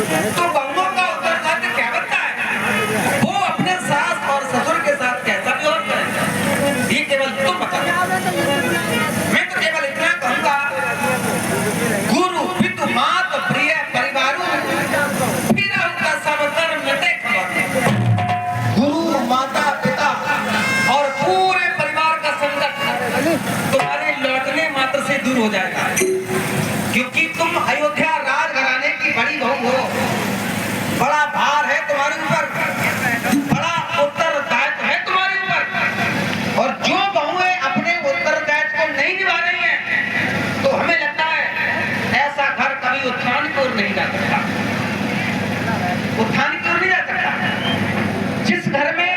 तो बहुओं का उत्तरदायित्व क्या बनता है? वो अपने सास और ससुर के साथ कैसा व्यवहार करें, ये केवल तुम बता। मैं तो केवल इतना कहूंगा, गुरु पितु मात प्रिय परिवारों फिर उनका सब कर्म देख। गुरु माता पिता और पूरे परिवार का संकट तुम्हारे लौटने मात्र से दूर हो जाएगा, क्योंकि तुम अयोध्या राजघराने की बड़ी बहू हो। बड़ा भार है तुम्हारे ऊपर, बड़ा उत्तरदायित्व है तुम्हारे ऊपर, और जो बहुएं अपने उत्तरदायित्व को नहीं निभा रही हैं, तो हमें लगता है ऐसा घर कभी उत्थान की ओर नहीं जा सकता, उत्थान की ओर नहीं जा सकता। जिस घर में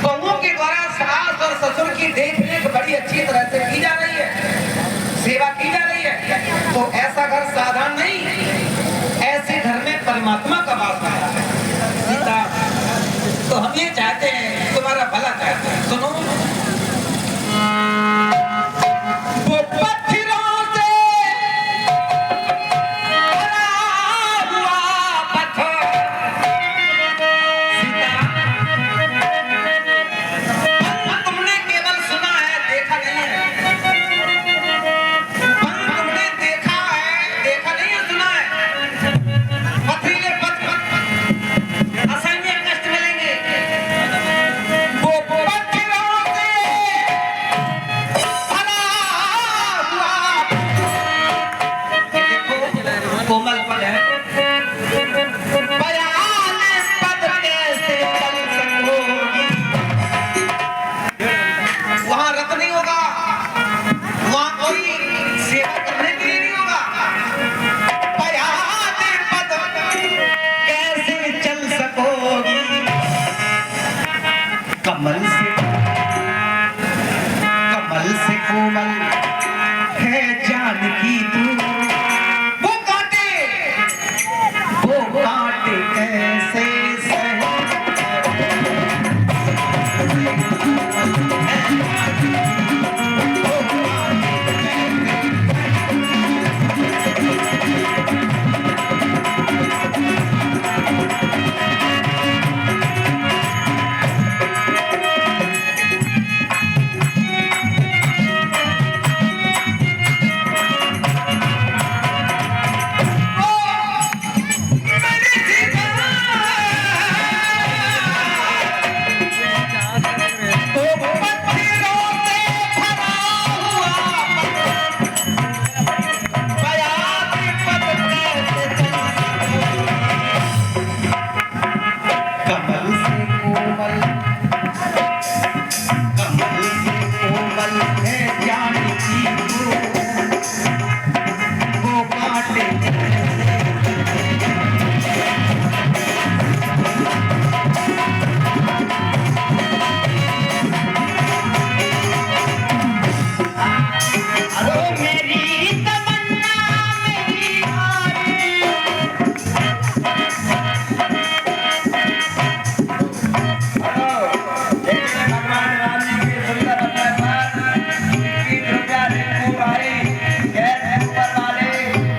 बहुओं के द्वारा सास और ससुर की देखरेख बड़ी अच्छी तरह से की जा रही है, सेवा की जा रही है, तो ऐसा घर साधारण नहीं, ऐसे घर में परमात्मा का वास है। सीता, तो हम ये चाहते हैं, तुम्हारा भला चाहते हैं, सुनो। वो पत्थरों से भरा हुआ पत्थर, सीता, तुमने केवल सुना है, देखा नहीं है। कोमल पद है, बयान पद कैसे चल सकोगी। वहां रथ नहीं होगा, वहां कोई सेवा करने के लिए नहीं होगा। बयान पद कैसे चल सकोगी। कमल से कोमल है जानकी तू, कैसे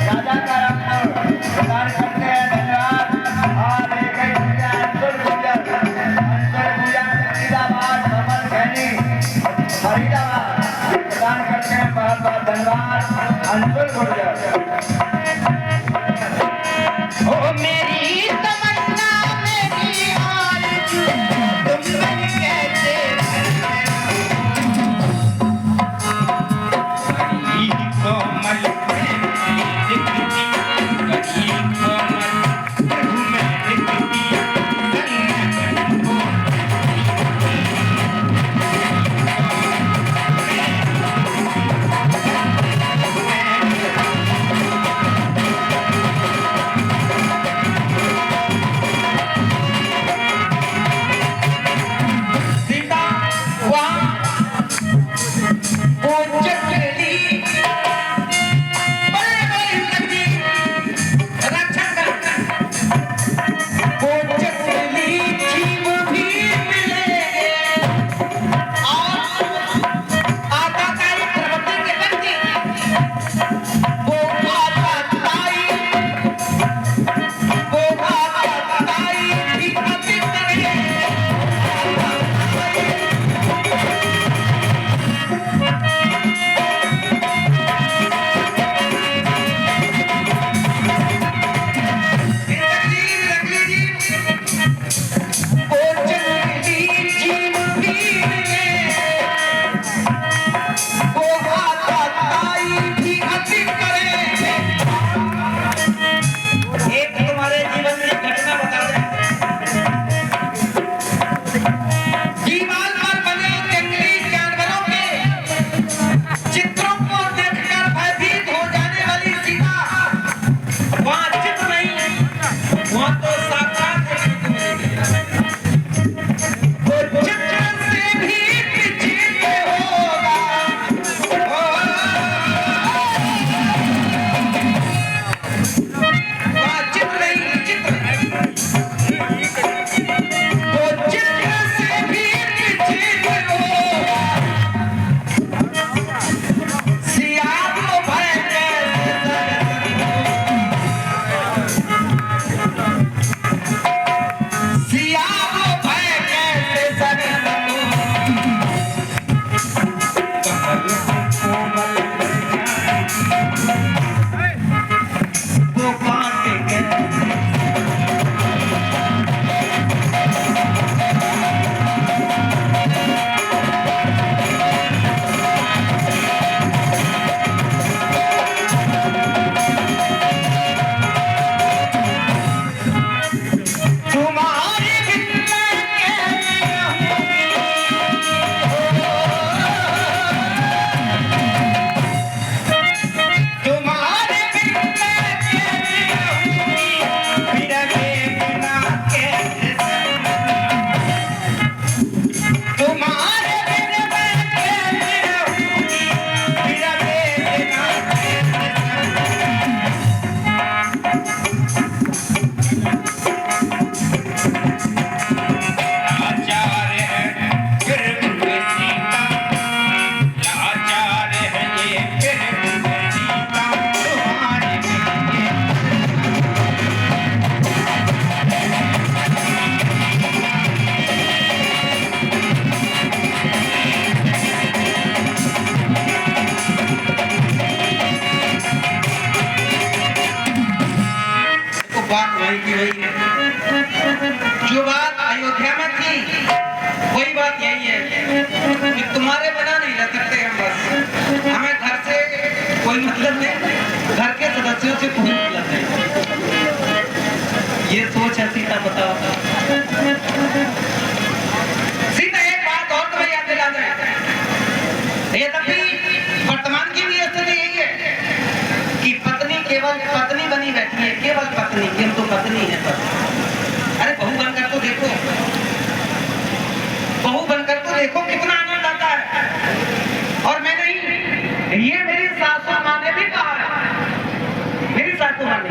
राजा का बात वही की वही है। जो बात अयोध्या में थी वही बात यही है कि तुम्हारे बना नहीं रह सकते हम, बस हमें घर से कोई मतलब नहीं, घर के सदस्यों से कोई मतलब नहीं। ये सोच है सीता, बताओ। सीता एक बात और तुम्हें याद दिला दें, यद्यपि वर्तमान की भी स्थिति यही है कि पत्नी केवल पत्नी बनी बैठी है, केवल पत्नी, हम तो पत्नी है बस। अरे बहू बनकर तो देखो, बहू बनकर तो देखो कितना आनंद आता है। और मैं नहीं, ये मेरी सासू माँ ने भी कहा है, मेरी सासू माँ ने,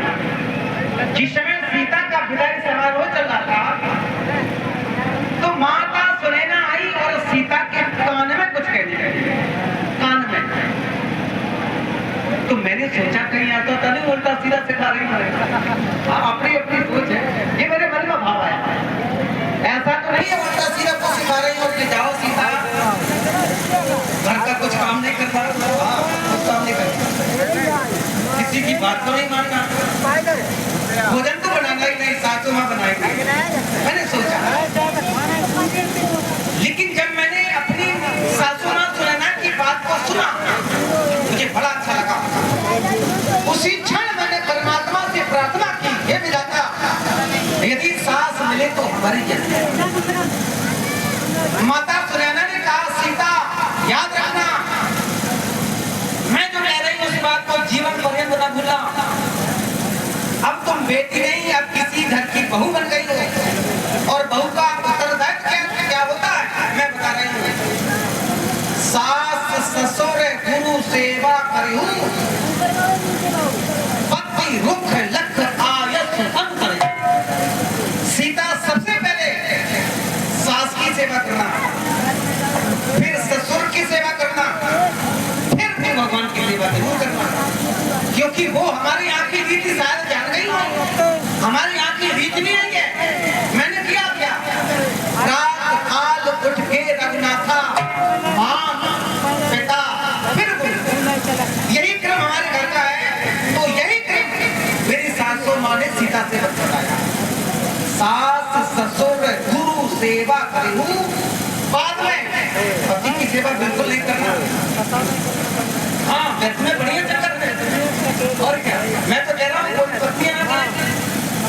जिस समय सीता का विदाई समारोह चल रहा था तो माता सुनैना आई और सीता के कान में कुछ कहने लगी, कान में। तो मैंने सोचा कहीं आता था नहीं, उल्टा सीधा सिखा रही है। अपनी अपनी सोच है, ये मेरे मन में भाव आया। ऐसा तो नहीं है उल्टा सीधा को सिखा रही हो कि जाओ सीता घर का कुछ काम नहीं करता, कुछ काम नहीं करता, किसी की बात को नहीं मानना, भोजन तो बनाना ही नहीं, सासू माँ बनाएगी। मैंने सोचा, लेकिन जब मैंने अपनी सासू माँ सुनैना की बात को सुना मुझे बड़ा अच्छा लगा। उसी क्षण मैंने परमात्मा से प्रार्थना की, हे विधाता यदि सास मिले तो हमारी जैसे। माता सुनैना ने कहा, सीता याद रखना, मैं जो कह रही हूँ उस बात को जीवन पर्यंत न भूलना। अब तुम बेटी नहीं, अब किसी घर की बहू बन गई हो, और बहू का उत्तरदायित्व क्या होता है मैं बता रही हूँ। सास ससुर गुरु सेवा करिहु, पति रुख लख आयस अंतर। सीता सबसे पहले सास की सेवा करना, फिर ससुर की सेवा करना, फिर भगवान की सेवा जरूर करना, क्योंकि वो हमारी यहाँ की रीति शायद जान गई हो, हमारी यहाँ की रीति नहीं है। मैंने किया क्या, रात काल उठ के रघुनाथा मां पिता फिर यही क्रम हमारे घर का है। तो यही क्रम मेरी सासू माँ ने सीता से बताया, सास ससुर गुरु सेवा करिहु, बाद में पति की सेवा बिल्कुल नहीं करना। हाँ मैं बढ़िया चक्कर में, और क्या मैं तो कह रहा हूँ कोई पत्नी ना करें,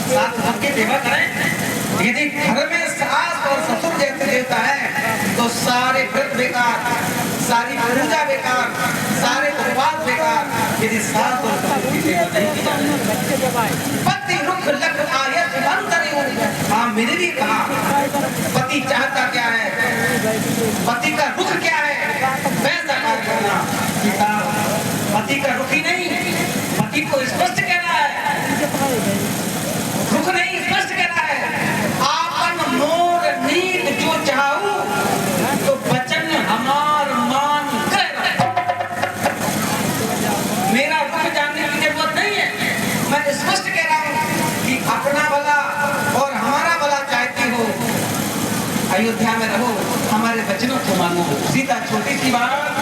सास सबकी सेवा करें। यदि घर में सास और ससुर जैसे देवता है तो सारे व्रत बेकार, सारी पूजा बेकार, सारे उपवास बेकार, यदि सास और ससुर की सेवा नहीं की जाए। पति रुख लख आयस अंतर। हाँ मैंने भी कहा, पति चाहता क्या है, पति का रुख क्या है, वैसा कार्य करना। सीता पति का रुख ही नहीं, पति को स्पष्ट कहना है, रुख नहीं स्पष्ट कहना है। आपन मोर नीत जो चाहूं तो वचन हमार मान कर। मेरा रुख जानने की जरूरत नहीं है, मैं स्पष्ट कह रहा हूं कि अपना भला और हमारा भला चाहती हो, अयोध्या में रहो, हमारे वचनों को मानो। सीता छोटी सी बात